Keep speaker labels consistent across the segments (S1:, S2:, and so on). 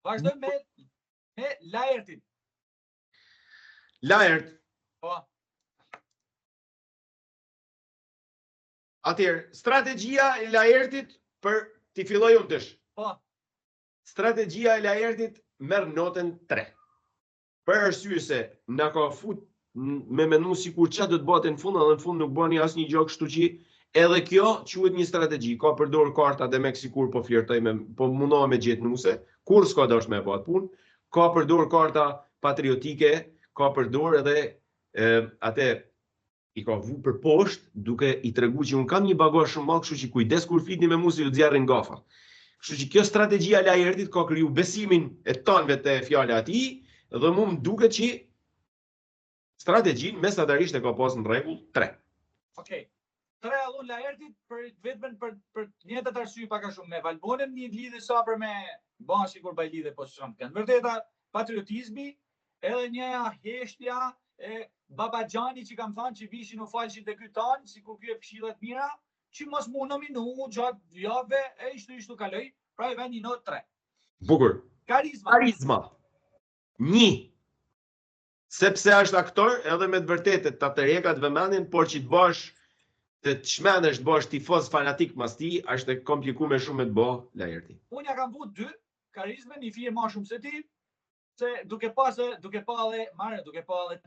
S1: Vazhdojmë me Laertin.
S2: Laert.
S1: Po.
S2: Atëherë, strategjia e Laertit për t'i filloj unë tësh.
S1: Po.
S2: Strategjia e Laertit merr notën 3. Për arsye se na ka fut me menu sikur çfarë do të bëhet në fund, edhe në fund nuk bëni asnjë gjë, kështu që edhe kjo quhet një strategji. Ka përdor karta dhe me sikur po flirtoj po mundohem me gjetë nuse, kur s'ka dosh me bëhet punë. Ka përdor karta patriotike, ka përdor edhe atë i ka vu për poshtë duke i treguar që un kam një bagazh shumë madh, kështu që kujdes kur flitni me mua se ju zjarrin gafa. Kështu që kjo strategjia e Laertit ka kriju besimin e tonëve te fjala e tij dhe mua më duket që strategjin mesatarisht e ka pas në rregull 3.
S1: Okej. 3 allon Laertit për vetëm për njëjtat arsye pak a shumë me Valbonen, një lidhje sa për me bashi kur baj lidhje po shumë kanë. Vërteta patriotizmi edhe një heshtja e Babaxhani që kam thënë që vishin u falshin te ky tan, sikur ky e këshillat mira, që mos mu nominu gjatë javëve e ishtu kaloj, pra i vjen një notë 3.
S2: Bukur.
S1: Karizma.
S2: 1. Sepse është aktor edhe me të vërtetë ta tërhekat vëmendjen, por që të bash të çmendesh, të bash tifoz fanatik mas ti, është e komplikuar shumë me të bë Laerti.
S1: Unë ja kam vu 2, karizmën i fije më shumë se ti, se duke pa edhe të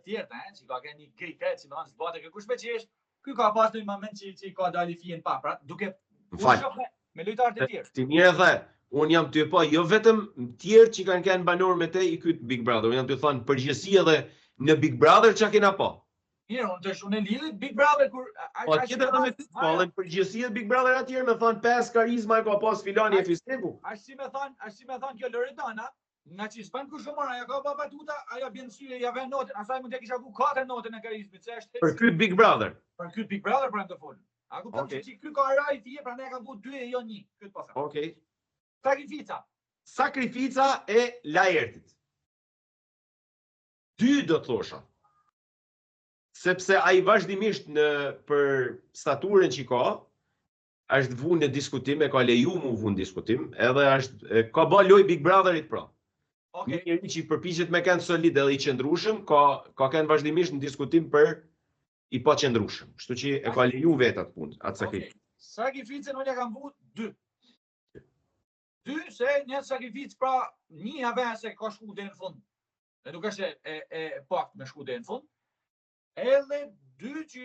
S1: tjerë, që ka një grike, që më hanë zbate kë kush me qesh, ky ka pas një moment që ka dali fijen pa, pra duke me lojtarët e tjerë.
S2: Ti mirë dhe, unë jam ty pa, jo vetëm tjerë që kanë banor me te i kyt Big Brother, unë jam ty thënë përgjësi edhe në Big Brother që kena pa.
S1: Mirë, unë të shumë në lidhët Big Brother kur...
S2: Po, tjetër edhe me të përgjësi e Big Brother atjerë me thënë 5 karizma e ka pas filani e fisteku.
S1: Ashtë si me thënë kjo Loredana, nga që s'ban kushumora, ja ka pa batuta, ajo bjen syje, ja ven notën, asaj mund të kisha ku 4 notën e karizmit, se është...
S2: Për kyt Big Brother.
S1: Për kyt Big Brother për në të folën. A ku përmë që ky ka raj fije, pra ne kam ku 2 e jo 1, këtë po thëmë.
S2: Okej.
S1: Sakrifica
S2: e Laertit. 2 do të thosha. Sepse ai vazhdimisht për staturën që ka, është vu në diskutim, e ka leju mu vu në diskutim, edhe ka bë loj Big Brotherit pra. Një njeri që përpiqet me kënd solid edhe i qëndrueshëm, ka kënd vazhdimisht në diskutim për i pa qëndrueshëm. Kështu që e ka leju vetat punë, atë sakrificë.
S1: Sakrificën unë ja kam vu 2. 2 se një sakrificë pra një javë se ka shku deri në fund. Dhe nuk është e pakt me shku deri në fund. Edhe 2 që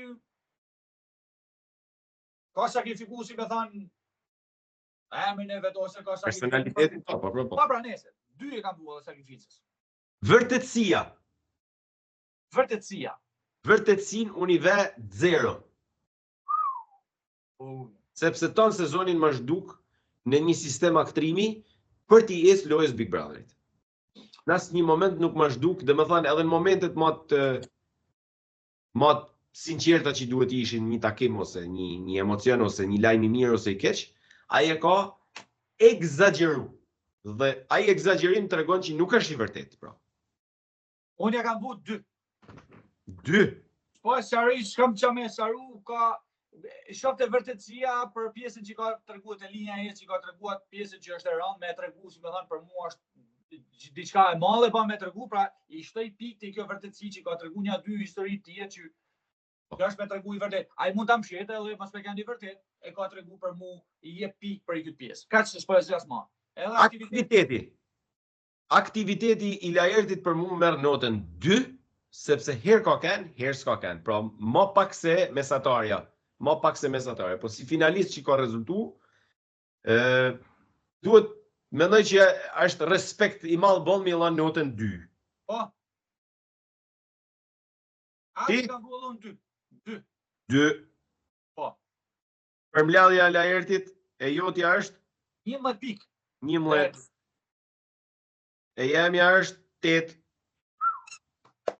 S1: ka sakrifiku si me thanë emrin e vetë ose ka sakrifiku
S2: personalitetin po
S1: pra nese. 2 e kam vu edhe sakrificës.
S2: Vërtetësin unë i ve 0. Sepse ton sezonin më zhduk në një sistem aktrimi për t'i ecë lojës Big Brotherit. Në asnjë moment nuk më zhduk, dhe më thanë edhe në momentet më sinqerta që duhet ishin një takim ose një emocion ose një lajm i mirë ose i keq, ai e ka egzageru. Dhe ai egzagerim tregon që nuk është i vërtetë, pra.
S1: Unë ja kam vu 2.
S2: 2.
S1: Po Sari, shkam qa me Saru ka shofte vërtetësia për pjesën që ka treguar te linja e që ka treguar pjesën që është e rëndë me tregu, si më thënë për mua është diçka e madhe pa me tregu, pra i shtoj pikë te kjo vërtetësi që ka treguar një 2 histori të tjera që është me tregu i vërtet. Ai mund ta mshetë edhe mos me kanë i vërtet, e ka tregu për mua i jep pikë për këtë pjesë. Kaq se s'po e zgjas më. Edhe
S2: aktiviteti i Laertit për mua merr notën 2, sepse herë ka kanë, herë s'ka kanë. Pra më pak se mesatarja. Po si finalist që ka rezultu, duhet mendoj që është respekt i madh boll me la notën 2.
S1: Po. Ai ka vullon 2.
S2: 2.
S1: Po.
S2: Përmbledhja e Laertit e jotja është
S1: 11 pikë.
S2: 11. E jemja është 8.